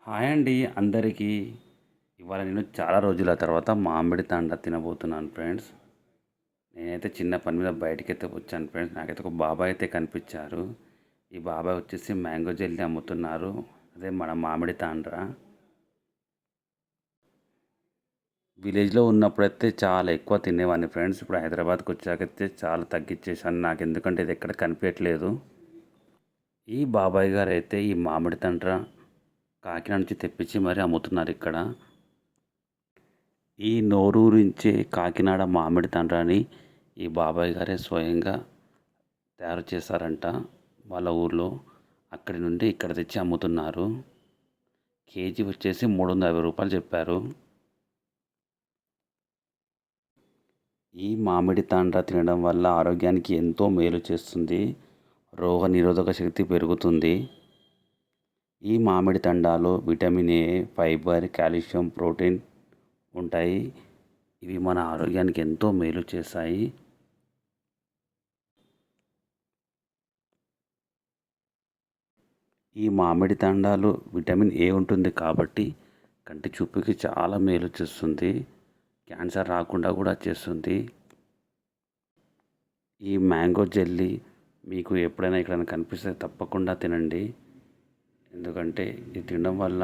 Hi అండి అందరికీ. ఇవాళ నేను చాలా రోజుల తర్వాత మామిడి తాండ్ర తినబోతున్నాను ఫ్రెండ్స్. నేనైతే చిన్న పని మీద బయటికైతే వచ్చాను ఫ్రెండ్స్. నాకైతే ఒక బాబాయ్ అయితే కనిపించారు. ఈ బాబాయ్ వచ్చేసి మ్యాంగో జెల్లీ అమ్ముతున్నారు. అదే మన మామిడి తాండ్ర. విలేజ్లో ఉన్నప్పుడైతే చాలా ఎక్కువ తినేవాడిని ఫ్రెండ్స్. ఇప్పుడు హైదరాబాద్కి వచ్చాకైతే చాలా తగ్గించేసాను. నాకు ఎందుకంటే ఇది ఎక్కడ కనిపించట్లేదు. ఈ బాబాయ్ గారు అయితే ఈ మామిడి తాండ్ర కాకినాడ నుంచి తెప్పించి మరీ అమ్ముతున్నారు ఇక్కడ. ఈ నోరూరించే కాకినాడ మామిడి తాండ్రని ఈ బాబాయ్ గారే స్వయంగా తయారు చేశారంట వాళ్ళ ఊర్లో. అక్కడి నుండి ఇక్కడ తెచ్చి అమ్ముతున్నారు. కేజీ వచ్చేసి 350 రూపాయలు చెప్పారు. ఈ మామిడి తాండ్ర తినడం వల్ల ఆరోగ్యానికి ఎంతో మేలు చేస్తుంది. రోగ నిరోధక శక్తి పెరుగుతుంది. ఈ మామిడి తాండాలో vitamin A, fibre, calcium, protein ఉంటాయి. ఇవి మన ఆరోగ్యానికి ఎంతో మేలు చేస్తాయి. ఈ మామిడి తాండాలో విటమిన్ ఏ ఉంటుంది కాబట్టి కంటి చూపుకి చాలా మేలు చేస్తుంది. క్యాన్సర్ రాకుండా కూడా చేస్తుంది. ఈ మ్యాంగో జెల్లీ మీకు ఎప్పుడైనా ఎక్కడైనా కనిపిస్తే తప్పకుండా తినండి. ఎందుకంటే ఇది తినడం వల్ల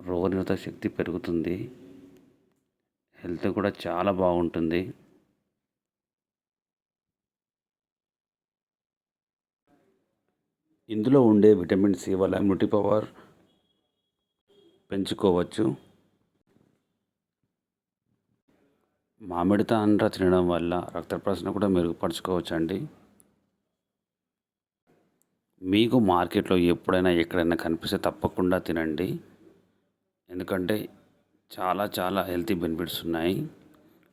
రోగనిరోధక శక్తి పెరుగుతుంది. హెల్త్ కూడా చాలా బాగుంటుంది. ఇందులో ఉండే విటమిన్ సి వల్ల ఇమ్యూనిటీ పవర్ పెంచుకోవచ్చు. మామిడి తాండ్ర తినడం వల్ల రక్త ప్రసరణ కూడా మెరుగుపరుచుకోవచ్చండి. మీకు మార్కెట్లో ఎప్పుడైనా ఎక్కడైనా కనిపిస్తే తప్పకుండా తినండి. ఎందుకంటే చాలా చాలా హెల్తీ బెనిఫిట్స్ ఉన్నాయి.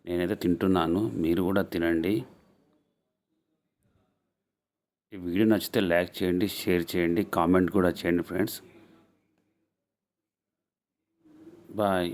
నేనైతే తింటున్నాను, మీరు కూడా తినండి. ఈ వీడియో నచ్చితే లైక్ చేయండి, షేర్ చేయండి, కామెంట్ కూడా చేయండి ఫ్రెండ్స్. బాయ్.